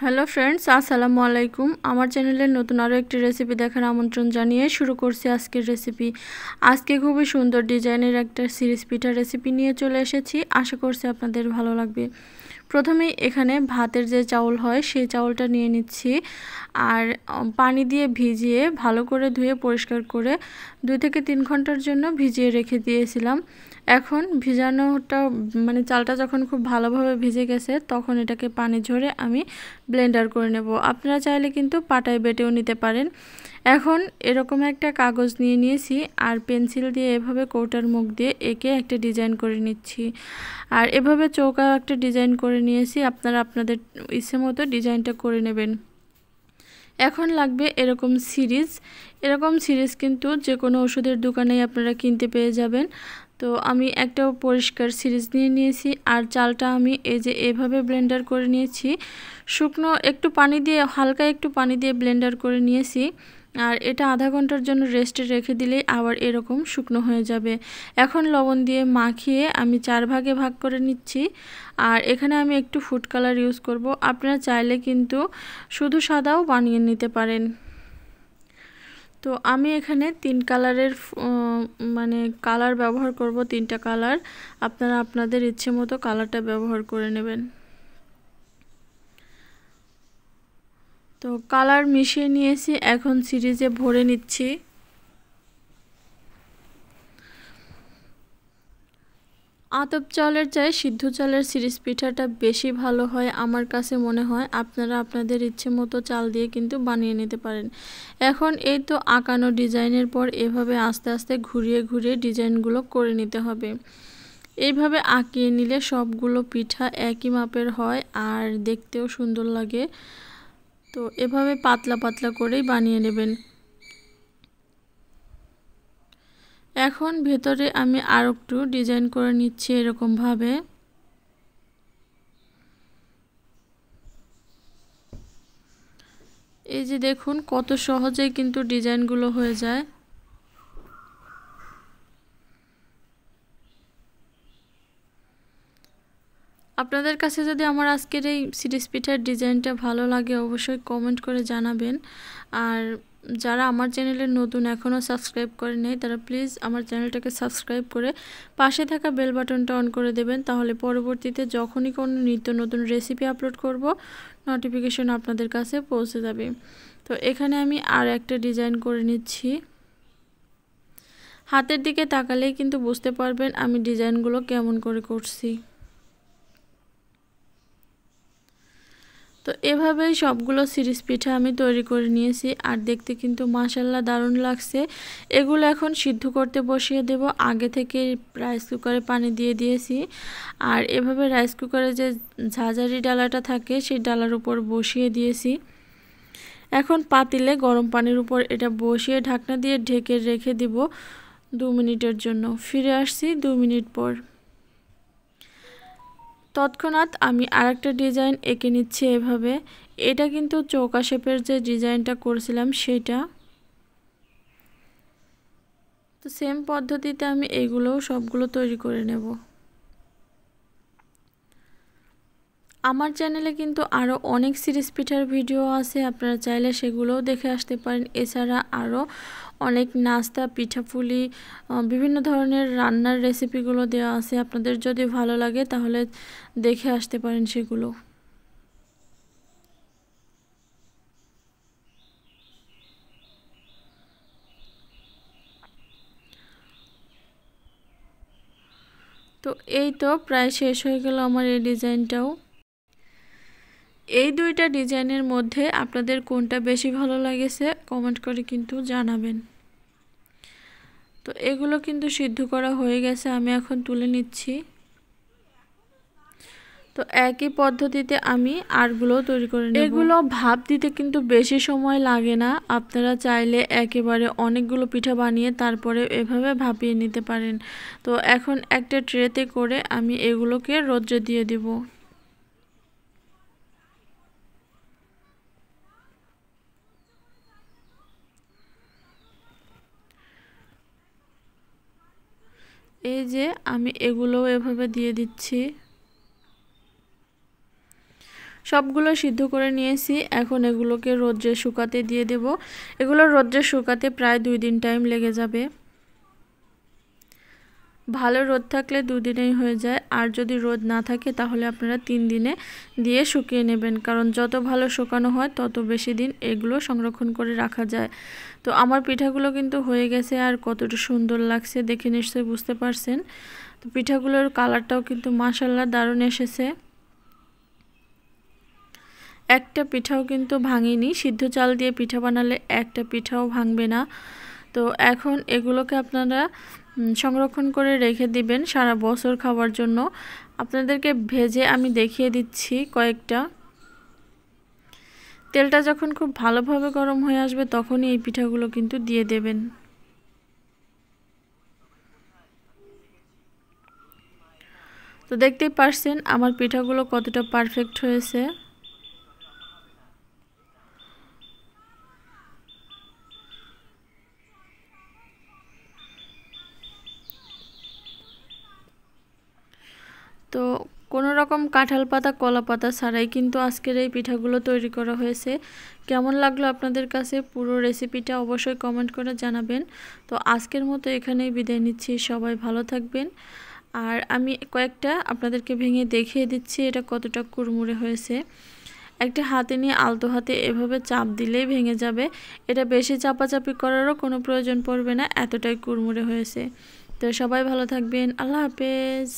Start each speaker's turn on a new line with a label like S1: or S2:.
S1: Hello friends, আসসালামু আলাইকুম। আমার চ্যানেলের নতুন আরও একটি রেসিপি দেখার আমন্ত্রণ জানিয়ে শুরু করছি আজকের রেসিপি। আজকে খুবই সুন্দর ডিজাইনের একটা সিরিজ পিঠা রেসিপি নিয়ে চলে এসেছি। আশা করছি আপনাদের ভালো লাগবে। প্রথমেই এখানে ভাতের যে চাউল হয় সেই চাউলটা নিয়ে নিচ্ছি, আর পানি দিয়ে ভিজিয়ে ভালো করে ধুয়ে পরিষ্কার করে 2 থেকে 3 ঘন্টার জন্য ভিজিয়ে রেখে দিয়েছিলাম। এখন ভিজানোটা চালটা যখন খুব ভালোভাবে ভিজে গেছে তখন এটাকে পানি ঝরে আমি ব্লেন্ডার করে নেব। আপনারা চাইলে কিন্তু পাটায় বেটেও নিতে পারেন। এখন এরকম একটা কাগজ নিয়ে নিয়েছি আর পেন্সিল দিয়ে এভাবে কৌটার মুখ দিয়ে এঁকে একটা ডিজাইন করে নিচ্ছি। আর এভাবে চৌকা একটা ডিজাইন করে নিয়েছি। আপনারা আপনাদের ইচ্ছে মতো ডিজাইনটা করে নেবেন। এখন লাগবে এরকম সিরিজ কিন্তু যে কোনো ওষুধের দোকানেই আপনারা কিনতে পেয়ে যাবেন। তো আমি একটা পরিষ্কার সিরিজ নিয়ে নিয়েছি আর চালটা আমি এই যে এভাবে ব্লেন্ডার করে নিয়েছি। শুকনো একটু পানি দিয়ে হালকা একটু পানি দিয়ে ব্লেন্ডার করে নিয়েছি। আর এটা আধা ঘন্টার জন্য রেস্টে রেখে দিলেই আবার এরকম শুকনো হয়ে যাবে। এখন লবণ দিয়ে মাখিয়ে আমি 4 ভাগে ভাগ করে নিচ্ছি। আর এখানে আমি একটু ফুড কালার ইউজ করব। আপনারা চাইলে কিন্তু শুধু সাদাও বানিয়ে নিতে পারেন। তো আমি এখানে 3 কালারের কালার ব্যবহার করব, 3টা কালার। আপনারা আপনাদের ইচ্ছে মতো কালারটা ব্যবহার করে নেবেন। তো কালার মিশিয়ে নিয়েছি, এখন সিরিজে ভরে নিচ্ছি। আতপ চালের চাই সিদ্ধ চালের সিরিজ পিঠাটা বেশি ভালো হয় আমার কাছে মনে হয়। আপনারা আপনাদের ইচ্ছে মতো চাল দিয়ে কিন্তু বানিয়ে নিতে পারেন। এখন এই তো আঁকানো ডিজাইনের পর এভাবে আস্তে আস্তে ঘুরিয়ে ঘুরিয়ে ডিজাইনগুলো করে নিতে হবে। এইভাবে আঁকিয়ে নিলে সবগুলো পিঠা একই মাপের হয় আর দেখতেও সুন্দর লাগে। তো এভাবে পাতলা পাতলা করেই বানিয়ে নেবেন। এখন ভেতরে আমি আর একটু ডিজাইন করে নিচ্ছি এরকমভাবে। এই যে দেখুন কত সহজেই কিন্তু ডিজাইনগুলো হয়ে যায়। আপনাদের কাছে যদি আমার আজকের এই সিরিজ পিঠার ডিজাইনটা ভালো লাগে অবশ্যই কমেন্ট করে জানাবেন। আর যারা আমার চ্যানেলে নতুন এখনও সাবস্ক্রাইব করে নেই তারা প্লিজ আমার চ্যানেলটাকে সাবস্ক্রাইব করে পাশে থাকা বেল বাটনটা অন করে দেবেন। তাহলে পরবর্তীতে যখনই কোনো নিত্য নতুন রেসিপি আপলোড করব নোটিফিকেশন আপনাদের কাছে পৌঁছে যাবে। তো এখানে আমি আর একটা ডিজাইন করে নিচ্ছি। হাতের দিকে তাকালেই কিন্তু বুঝতে পারবেন আমি ডিজাইনগুলো কেমন করে করছি। তো এভাবেই সবগুলো সিরিজ পিঠা আমি তৈরি করে নিয়েছি আর দেখতে কিন্তু মাশাআল্লাহ দারুণ লাগছে। এগুলো এখন সিদ্ধ করতে বসিয়ে দেব। আগে থেকে রাইস কুকারে পানি দিয়ে দিয়েছি আর এভাবে রাইস কুকারে যে ঝাঁঝারি ডালাটা থাকে সেই ডালার উপর বসিয়ে দিয়েছি। এখন পাতিলে গরম পানির উপর এটা বসিয়ে ঢাকনা দিয়ে ঢেকে রেখে দিব 2 মিনিটের জন্য। ফিরে আসছি 2 মিনিট পর। তৎক্ষণাৎ আমি আরেকটা ডিজাইন এঁকে নিচ্ছি এভাবে। এটা কিন্তু চৌকা শেপের যে ডিজাইনটা করেছিলাম সেটা। তো সেম পদ্ধতিতে আমি এগুলোও সবগুলো তৈরি করে নেব। আমার চ্যানেলে কিন্তু আরও অনেক সিরিজ পিঠার ভিডিও আছে, আপনারা চাইলে সেগুলোও দেখে আসতে পারেন। এছাড়া আরও অনেক নাস্তা, পিঠাপুলি, বিভিন্ন ধরনের রান্নার রেসিপিগুলো দেওয়া আছে। আপনাদের যদি ভালো লাগে তাহলে দেখে আসতে পারেন সেগুলো। তো এই তো প্রায় শেষ হয়ে গেল আমার এই ডিজাইনটাও। এই 2টা ডিজাইনের মধ্যে আপনাদের কোনটা বেশি ভালো লাগেছে কমেন্ট করে কিন্তু জানাবেন। তো এগুলো কিন্তু সিদ্ধ করা হয়ে গেছে, আমি এখন তুলে নিচ্ছি। তো একই পদ্ধতিতে আমি আরগুলো তৈরি করে নেব। এগুলো ভাপ দিতে কিন্তু বেশি সময় লাগে না। আপনারা চাইলে একেবারে অনেকগুলো পিঠা বানিয়ে তারপরে এভাবে ভাপিয়ে নিতে পারেন। তো এখন একটা ট্রেতে করে আমি এগুলোকে রোদ্রে দিয়ে দিব। এই যে আমি এগুলোও এভাবে দিয়ে দিচ্ছি। সবগুলো সিদ্ধ করে নিয়েছি। এখন এগুলোকে রোদ্রে শুকাতে দিয়ে দেব। এগুলো রোদ্রে শুকাতে প্রায় 2 দিন টাইম লেগে যাবে। ভালো রোদ থাকলে 2 দিনেই হয়ে যায়, আর যদি রোদ না থাকে তাহলে আপনারা 3 দিনে দিয়ে শুকিয়ে নেবেন, কারণ যত ভালো শুকানো হয় তত বেশি দিন এগুলো সংরক্ষণ করে রাখা যায়। তো আমার পিঠাগুলো কিন্তু হয়ে গেছে, আর কতটা সুন্দর লাগছে দেখে নিশ্চয়ই বুঝতে পারছেন। তো পিঠাগুলোর কালারটাও কিন্তু মাশাআল্লাহ দারুণ এসেছে। একটা পিঠাও কিন্তু ভাঙেনি। সিদ্ধ চাল দিয়ে পিঠা বানালে একটা পিঠাও ভাঙবে না। তো এখন এগুলোকে আপনারা সংরক্ষণ করে রেখে দিবেন সারা বছর খাওয়ার জন্য। আপনাদেরকে ভেজে আমি দেখিয়ে দিচ্ছি কয়েকটা। তেলটা যখন খুব ভালোভাবে গরম হয়ে আসবে তখনই এই পিঠাগুলো কিন্তু দিয়ে দেবেন। তো দেখতেই পারছেন আমার পিঠাগুলো কতটা পারফেক্ট হয়েছে। তো কোনো রকম কাঁঠাল পাতা কলা পাতা ছাড়াই কিন্তু আজকের এই পিঠাগুলো তৈরি করা হয়েছে। কেমন লাগলো আপনাদের কাছে পুরো রেসিপিটা অবশ্যই কমেন্ট করে জানাবেন। তো আজকের মতো এখানেই বিদায় নিচ্ছি, সবাই ভালো থাকবেন। আর আমি কয়েকটা আপনাদেরকে ভেঙে দেখিয়ে দিচ্ছি এটা কতটা কুড়মুড়ে হয়েছে। একটা হাতে নিয়ে আলতো হাতে এভাবে চাপ দিলেই ভেঙে যাবে। এটা বেশি চাপাচাপি করারও কোনো প্রয়োজন পড়বে না, এতটাই কুড়মুড়ে হয়েছে। তো সবাই ভালো থাকবেন, আল্লাহ হাফেজ।